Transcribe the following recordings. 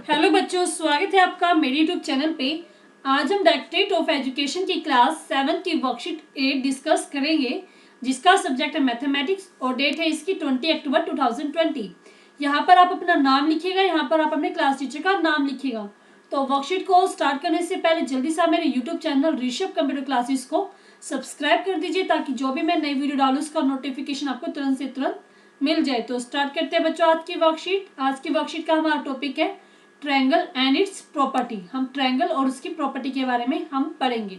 Hello बच्चों, स्वागत है आपका मेरे यूट्यूब चैनल पे। आज हम डायरेक्टरेट ऑफ एजुकेशन की क्लास 7 की वर्कशीट 8 डिस्कस करेंगे, जिसका सब्जेक्ट है मैथमेटिक्स और डेट है इसकी 20 अक्टूबर 2020। यहाँ पर आप अपना नाम लिखिएगा, यहाँ पर आप अपने क्लास टीचर का नाम लिखिएगा। तो वर्कशीट को स्टार्ट करने से पहले जल्दी से आप मेरे YouTube channel Rishabh computer classes को सब्सक्राइब कर दीजिए, ताकि जो भी मैं नई वीडियो डालूँ उसका नोटिफिकेशन आपको तुरंत से तुरंत मिल जाए। तो स्टार्ट करते हैं बच्चों आज की वर्कशीट। आज की वर्कशीट का हमारा टॉपिक है ट्रायंगल एंड इट्स प्रॉपर्टी। हम ट्रायंगल और उसकी प्रॉपर्टी के बारे में हम पढ़ेंगे।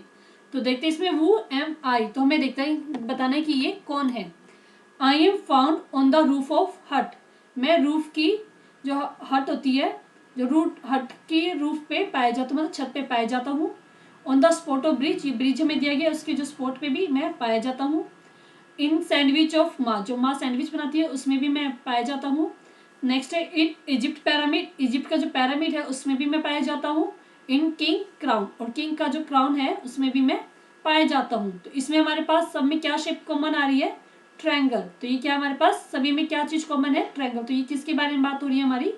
तो देखते हैं इसमें हु एम आई, तो हमें देखते हैं बताना है कि ये कौन है। I am found on the roof of हट। मैं रूफ की जो हट होती है, जो रूट हट की रूफ पे पाया जाता हूँ, मतलब छत पे पाया जाता हूँ। On the spot of bridge, ये ब्रिज हमें दिया गया, उसके जो स्पॉट पे भी मैं पाया जाता हूँ। इन सैंडविच ऑफ माँ, जो माँ सैंडविच बनाती है उसमें भी मैं पाया जाता हूँ। नेक्स्ट है इन इजिप्ट पैरामिड, इजिप्ट का जो पैरामिड है उसमें भी मैं पाया जाता हूँ। इन किंग क्राउन, और किंग का जो क्राउन है उसमें भी मैं पाया जाता हूँ। तो इसमें हमारे पास सब में क्या शेप कॉमन आ रही है? ट्रायंगल। तो ये क्या हमारे पास सभी में क्या चीज कॉमन है? ट्रायंगल। तो ये किसके बारे में बात हो रही है? हमारी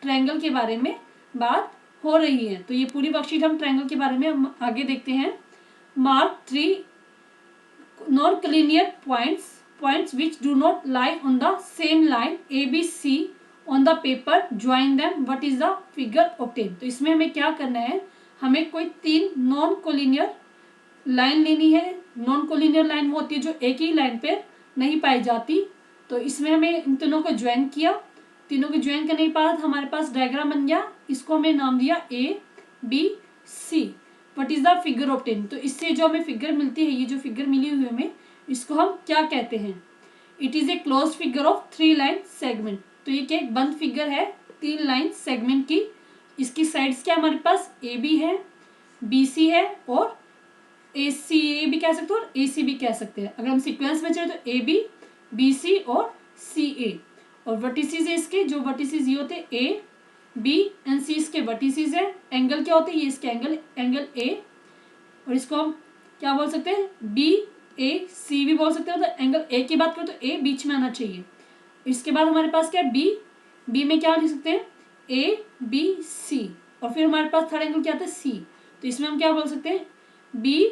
ट्रायंगल के बारे में बात हो रही है। तो ये पूरी वर्कशीट हम ट्रायंगल के बारे में हम आगे देखते हैं। Mark 3 non-collinear points which do not lie on the same line A B C on the paper, join them, what is the figure obtained। तो इसमें हमें क्या करना है, हमें कोई तीन नॉन कोलिनियर लाइन लेनी है। नॉन कोलिनियर लाइन वो होती है जो एक ही लाइन पे नहीं पाई जाती। तो इसमें हमें इन तीनों को ज्वाइन किया, तीनों को ज्वाइन करने के बाद हमारे पास डायग्राम बन गया। इसको हमने नाम दिया A B C. What is the figure obtain. तो इससे जो हमें फिगर मिलती है, ये जो फिगर मिली हुई हमें, इसको हम क्या कहते हैं? It is a close figure of 3 line segment. तो ये क्या एक बंद फिगर है 3 लाइन सेगमेंट की। इसकी साइड्स क्या हमारे पास ए बी है, बी सी है और ए सी ए भी कह सकते हो और ए सी भी कह सकते हैं। अगर हम सीक्वेंस में चले तो ए बी, बी सी और सी ए। और वर्टिसेस है इसके, जो वर्टिसेस ये होते हैं ए बी एंड सी, इसके वर्टिसेस है। एंगल क्या होते हैं? ये इसके एंगल ए, और इसको हम क्या बोल सकते हैं? बी ए सी भी बोल सकते हैं। तो एंगल ए की बात करें तो ए बीच में आना चाहिए। इसके बाद हमारे पास क्या है? बी, बी में क्या लिख सकते हैं? A B C. और फिर हमारे पास थर्ड एंगल क्या आता है? सी। तो इसमें हम क्या बोल सकते हैं? बी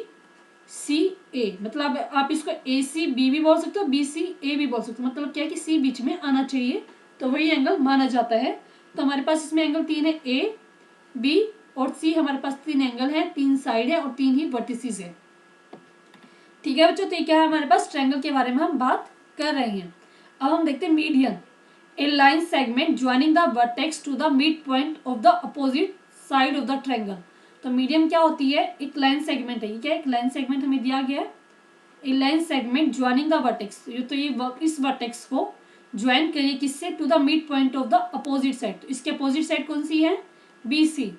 सी ए। मतलब आप इसको ए सी बी भी बोल सकते हो, बी सी ए भी बोल सकते हो। मतलब क्या है कि सी बीच में आना चाहिए, तो वही एंगल माना जाता है। तो हमारे पास इसमें एंगल 3 है, ए बी और सी। हमारे पास 3 एंगल है, 3 साइड है और 3 ही वर्टिसेस है। ठीक है बच्चों, तो क्या है हमारे पास ट्रायंगल के बारे में हम बात कर रहे हैं। अब हम देखते हैं median. A line segment joining the vertex to the mid point of the opposite side of the triangle. तो मीडियन क्या होती है? एक लाइन सेगमेंट है। ये क्या? एक लाइन सेगमेंट हमें दिया गया है। A line segment joining the vertex, तो ये इस वर्टेक्स को ज्वाइन करिए किससे? To the mid point of the opposite side. तो इसके अपोजिट साइड कौन सी है? B C.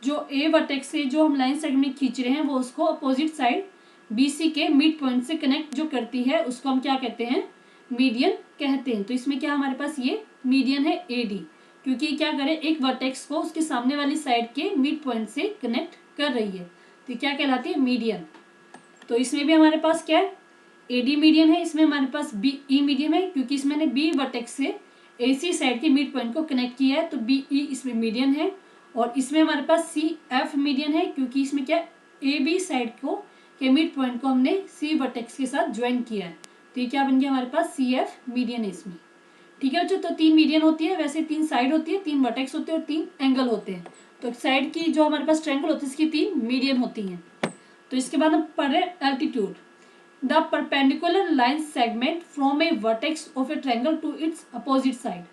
जो ए वर्टेक्स से जो हम लाइन सेगमेंट खींच रहे हैं वो उसको अपोजिट साइड बी सी के मिड पॉइंट से कनेक्ट जो करती है उसको हम क्या कहते हैं? मीडियन कहते हैं। तो इसमें क्या हमारे पास ये मीडियन है ए डी, क्योंकि क्या करे एक वर्टेक्स को उसके सामने वाली साइड के मिड पॉइंट से कनेक्ट कर रही है। तो क्या कहलाती है? मीडियन। तो इसमें भी हमारे पास क्या है? ए डी मीडियन है। इसमें हमारे पास बी ई मीडियन है, क्योंकि इसमें ने बी वर्टेक्स से ए सी साइड के मिड पॉइंट को कनेक्ट किया है, तो बी ई इसमें मीडियन है। और इसमें हमारे पास सी एफ मीडियन है, क्योंकि इसमें क्या ए बी साइड को के मिड पॉइंट को हमने सी वर्टेक्स के साथ ज्वाइन किया है। तो ये क्या बन गया हमारे पास? सी एफ मीडियन है इसमें। ठीक है बच्चों, तो 3 मीडियन होती है। वैसे 3 साइड होती है, 3 वर्टेक्स होते हैं और 3 एंगल होते हैं। तो साइड की जो हमारे पास ट्रायंगल होती है इसकी 3 मीडियन होती हैं। तो इसके बाद हम पढ़ रहे हैं altitude. The perpendicular line segment from a vertex of a triangle to its opposite side.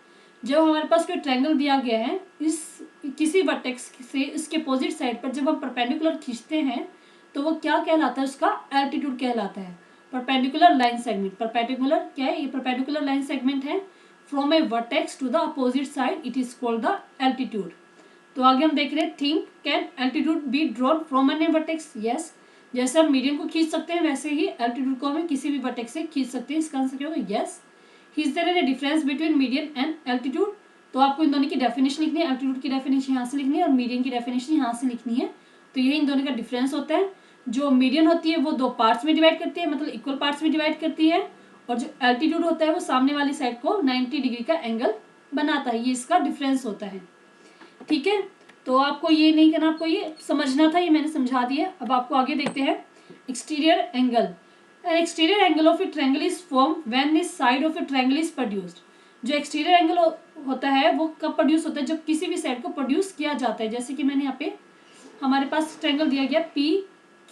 जब हमारे पास कोई ट्रायंगल दिया गया है, इस किसी वर्टेक्स से इसके अपोजिट साइड पर जब हम परपेंडिकुलर खींचते हैं तो वो क्या कहलाता है? उसका एल्टीट्यूड कहलाता है। परपेंडिकुलर लाइन सेगमेंट, परपेंडिकुलर क्या है? ये परपेंडिकुलर लाइन सेगमेंट है from a vertex to the opposite side, it is called the altitude. तो आगे हम देख रहे हैं think can altitude be drawn from an vertex. Yes, जैसे हम मीडियन को खींच सकते हैं वैसे ही एल्टीट्यूड को हमें किसी भी वर्टेक्स से खींच सकते हैं। इसका आंसर क्या होगा? Yes. Is there any difference between median and altitude. तो आपको इन दोनों की डेफिनेशन लिखनी है। एल्टीट्यूड की डेफिनेशन यहाँ से लिखनी है और मीडियन की डेफिनेशन यहाँ से लिखनी है। तो यही इन दोनों का डिफरेंस होता है। जो मीडियन होती है वो 2 पार्ट्स में डिवाइड करती है, मतलब इक्वल पार्ट्स में डिवाइड करती है। और जो एल्टीट्यूड होता है वो सामने वाली साइड को 90 डिग्री का एंगल बनाता है। ये इसका डिफरेंस होता है। ठीक है, तो आपको ये नहीं करना, आपको ये समझना था, ये मैंने समझा दिया। अब आपको आगे देखते हैं exterior angle. N exterior angle of a triangle is form when the side of a triangle is produced. जो एक्सटीरियर एंगल होता है वो कब प्रोड्यूस होता है, जब किसी भी साइड को प्रोड्यूस किया जाता है। जैसे कि मैंने यहाँ पे हमारे पास ट्रायंगल दिया गया पी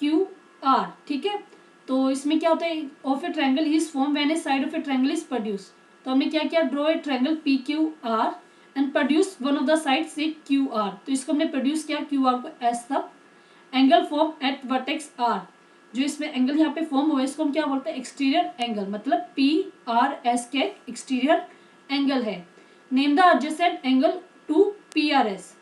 क्यू आर, ठीक है, तो इसमें क्या होता है, of a triangle is form when a side of a triangle is produce. तो हमने क्या किया, draw a triangle P Q R and produce one of the side से क्यू आर। तो इसको हमने प्रोड्यूस किया क्यू आर को as the angle form at vertex R. जो इसमें एंगल यहाँ पे फॉर्म हुआ है इसको हम क्या बोलते हैं, एक्सटीरियर एंगल, मतलब पी आर एस के एक्सटीरियर एंगल है। Name the adjacent angle to P R S.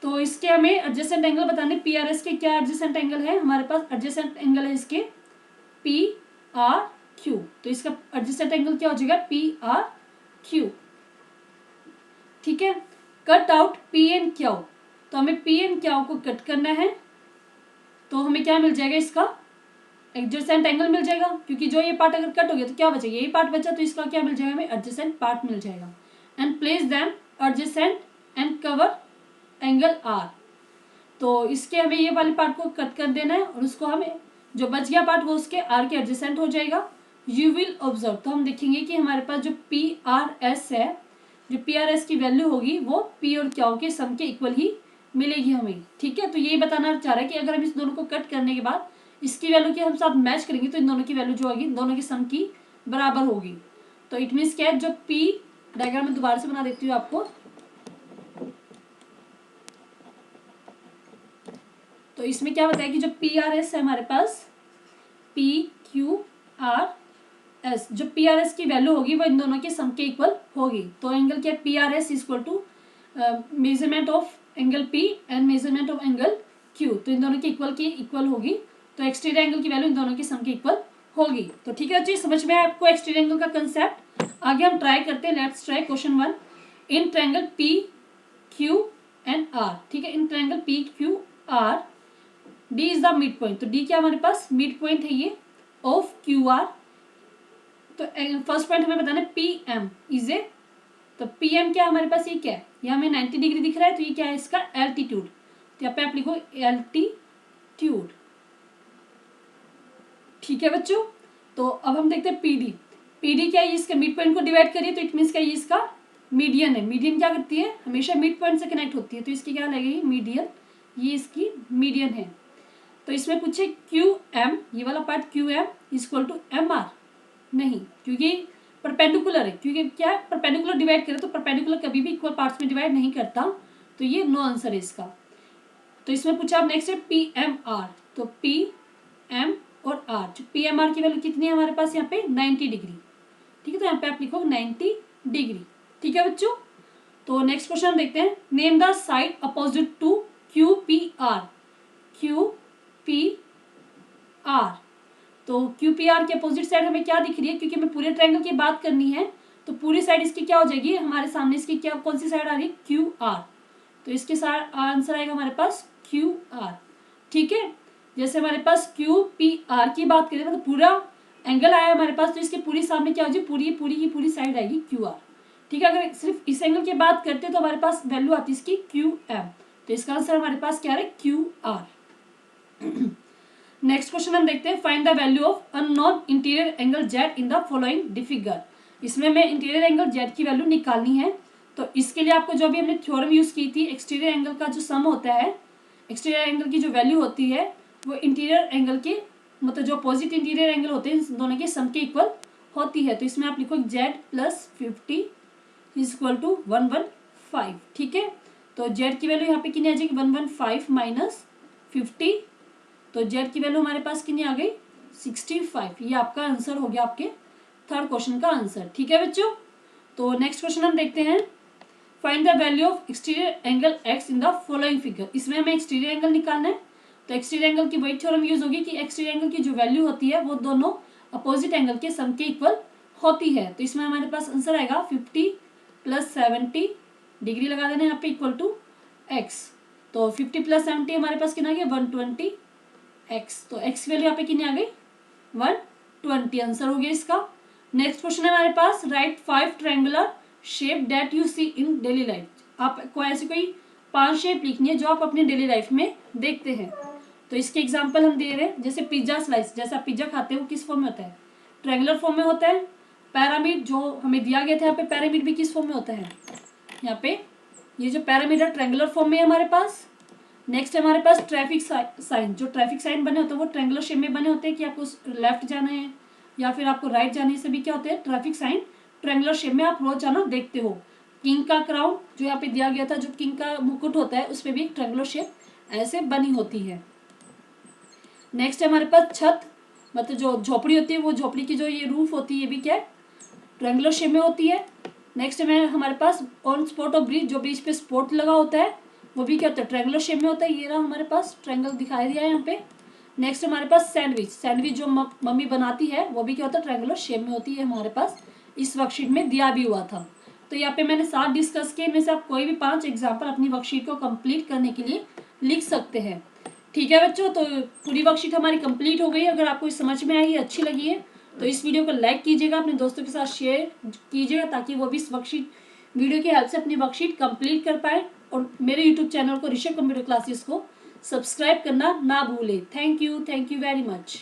तो इसके हमें एडजेसेंट एंगल बताने, पी आर एस के क्या एडजेसेंट एंगल है, हमारे पास एडजेसेंट एंगल है इसके पी आर क्यू। तो इसका एडजेसेंट एंगल क्या हो जाएगा, पी आर क्यू, ठीक है। Cut out P N Q. तो हमें पी एन क्यू को कट करना है, तो हमें क्या मिल जाएगा, इसका एडजेसेंट एंगल मिल जाएगा, क्योंकि जो ये पार्ट अगर कट हो गया तो क्या बचेगा, यही पार्ट बचा, तो इसका क्या मिल जाएगा, हमें एडजेसेंट पार्ट मिल जाएगा। And place them adjacent and cover angle R. तो इसके हमें ये वाले पार्ट को कट कर देना है और उसको हमें जो बच गया पार्ट वो उसके आर के एडजेसेंट हो जाएगा। यू विल ऑब्जर्व, तो हम देखेंगे कि हमारे पास जो पी आर एस है, जो पी आर एस की वैल्यू होगी वो पी और क्यू के सम के इक्वल ही मिलेगी हमें, ठीक है। तो यही बताना चाह रहा है कि अगर हम इस दोनों को कट करने के बाद इसकी वैल्यू के हम साथ मैच करेंगे तो इन दोनों की वैल्यू जो होगी दोनों के सम की बराबर होगी। तो इट मीन्स क्या है, जो पी डायग्राम में दोबारा से बना देती हूँ आपको। तो इसमें क्या बताया कि जो पी आर एस है हमारे पास, पी क्यू आर एस, जो पी आर एस की वैल्यू होगी वो इन दोनों के सम के इक्वल होगी। तो एंगल क्या, P R S equal to measurement of angle P and measurement of angle Q. तो इन दोनों की इक्वल होगी, तो एक्सटीरियर एंगल की वैल्यू इन दोनों के सम के इक्वल होगी। तो ठीक है जी, समझ में आया आपको एक्सटीरियर एंगल का कंसेप्ट। आगे हम ट्राई करते हैं, let's try question 1। In triangle P Q and R, ठीक है, in triangle P Q R D is the mid point. तो डी क्या हमारे पास मिड पॉइंट है ये ऑफ क्यू आर। तो फर्स्ट पॉइंट हमें बताना है पी एम इज ए, तो पी एम क्या हमारे पास, ये क्या है, ये हमें 90 डिग्री दिख रहा है, तो ये क्या है इसका एल्टीट्यूड। तो यहाँ पे आप लिखो एल्टीट्यूड, ठीक है बच्चों। तो अब हम देखते हैं पी डी। पी डी क्या है, इसके मिड पॉइंट को डिवाइड करिए, तो इट मीन्स क्या, ये इसका मीडियन है। मीडियन क्या करती है, हमेशा मिड पॉइंट से कनेक्ट होती है, तो इसकी क्या लगेगी मीडियन, ये इसकी मीडियन है। तो इसमें पूछे क्यू एम, ये वाला part Q M equal to M R, नहीं, क्योंकि परपेंडिकुलर है, क्योंकि क्या है परपेंडिकुलर डिवाइड करें तो परपेंडिकुलर कभी भी इक्वल पार्ट्स में डिवाइड नहीं करता, तो ये नो आंसर है इसका। तो इसमें पूछा अब नेक्स्ट है पी एम आर। तो पी एम और आर, जो पी एम आर की वैल्यू कितनी है हमारे पास यहाँ पे 90 डिग्री, ठीक है। तो यहाँ पे आप लिखो 90 डिग्री, ठीक है बच्चों। तो नेक्स्ट क्वेश्चन हम देखते हैं, name the side opposite to Q P R. Q P R, तो क्यू पी आर के अपोजिट साइड हमें क्या दिख रही है, क्योंकि हमें पूरे ट्रायंगल की बात करनी है, तो पूरी साइड इसकी क्या हो जाएगी, हमारे सामने इसकी क्या कौन सी साइड आ रही है, क्यू आर। तो इसके साथ आंसर आएगा हमारे पास क्यू आर, ठीक है। जैसे हमारे पास क्यू पी आर की बात करें मतलब पूरा एंगल आया हमारे पास, तो इसके पूरी सामने क्या हो जाएगी, पूरी की पूरी साइड आएगी क्यू आर, ठीक है। अगर सिर्फ इस एंगल की बात करते तो हमारे पास वैल्यू आती है इसकी क्यू एम। तो इसका आंसर हमारे पास क्या है, क्यू आर। नेक्स्ट क्वेश्चन हम देखते हैं, find the value of unknown interior angle Z in the following figure. इसमें हमें इंटीरियर एंगल जेड की वैल्यू निकालनी है। तो इसके लिए आपको जो भी हमने थ्योरम यूज की थी, एक्सटीरियर एंगल का जो सम होता है, एक्सटीरियर एंगल की जो वैल्यू होती है वो इंटीरियर एंगल के मतलब जो अपोजिट इंटीरियर एंगल होते हैं इन दोनों के सम के इक्वल होती है। तो इसमें आप लिखो Z plus 50 is equal to 115, ठीक है। तो जेड की वैल्यू यहाँ पे कितनी आ जाएगी, 115 माइनस 50, तो जेड की वैल्यू हमारे पास कितनी आ गई 65। ये आपका आंसर हो गया आपके थर्ड क्वेश्चन का आंसर, ठीक है बच्चों। तो नेक्स्ट क्वेश्चन हम देखते हैं, find the value of exterior angle x in the following figure. इसमें हमें एक्सटीरियर एंगल निकालना है। तो एक्सटीरियर एंगल की वही थ्योरम यूज होगी कि एक्सटीरियर एंगल की जो वैल्यू होती है वो दोनों अपोजिट एंगल के सम के इक्वल होती है। तो इसमें हमारे पास आंसर आएगा 50 प्लस 70 डिग्री लगा देना यहाँ पे इक्वल टू एक्स। तो 50 प्लस 70 हमारे पास कितना आ गया 120 एक्स। तो एक्स की वैल्यू यहाँ पे कितनी आ गई 120, आंसर हो गया इसका। नेक्स्ट क्वेश्चन है हमारे पास, write 5 triangular shape that you see in daily life. आपको ऐसी कोई 5 शेप लिखनी है जो आप अपनी डेली लाइफ में देखते हैं। तो इसके एग्जाम्पल हम दे रहे हैं, जैसे पिज्जा स्लाइस, जैसा पिज्जा खाते हैं वो किस फॉर्म में होता है, ट्रायंगुलर फॉर्म में होता है। पैरामिड जो हमें दिया गया था यहाँ पे, पैरामिड भी किस फॉर्म में होता है, यहाँ पे ये जो पैरामिड है ट्रायंगुलर फॉर्म में है हमारे पास। नेक्स्ट हमारे पास ट्रैफिक साइन, जो ट्रैफिक साइन बने होते हैं वो ट्रायंगुलर शेप में बने होते हैं कि आपको लेफ्ट जाना है या फिर आपको राइट जाना है, सभी क्या होते हैं ट्रैफिक साइन ट्रायंगुलर शेप में आप रोजाना देखते हो। किंग का क्राउन जो यहाँ पे दिया गया था, जो किंग का मुकुट होता है उसमें भी ट्रायंगुलर शेप ऐसे बनी होती है। नेक्स्ट है हमारे पास छत, मतलब जो झोपड़ी होती है, वो झोपड़ी की जो ये रूफ होती है ये भी क्या है ट्रायंगुलर शेप में होती है। नेक्स्ट में हमारे pass on spot of bridge, जो ब्रिज पे स्पॉट लगा होता है वो भी क्या होता है ट्रायंगुलर शेप में होता है। ये रहा हमारे पास ट्रायंगल दिखाई दिया है यहाँ पे। नेक्स्ट हमारे पास सैंडविच, सैंडविच जो मम्मी बनाती है वो भी क्या होता है ट्रायंगुलर शेप में होती है, हमारे पास इस वर्कशीट में दिया भी हुआ था। तो यहाँ पे मैंने 7 डिस्कस किए, इनमें से आप कोई भी 5 एग्जाम्पल अपनी वर्कशीट को कंप्लीट करने के लिए लिख सकते हैं। ठीक है बच्चों, तो पूरी वर्कशीट हमारी कंप्लीट हो गई। अगर आपको समझ में आई, अच्छी लगी है तो इस वीडियो को लाइक कीजिएगा, अपने दोस्तों के साथ शेयर कीजिएगा ताकि वो भी इस वर्कशीट वीडियो की हेल्प से अपनी वर्कशीट कंप्लीट कर पाए। और मेरे यूट्यूब चैनल को ऋषभ कंप्यूटर क्लासेस को सब्सक्राइब करना ना भूलें। Thank you very much.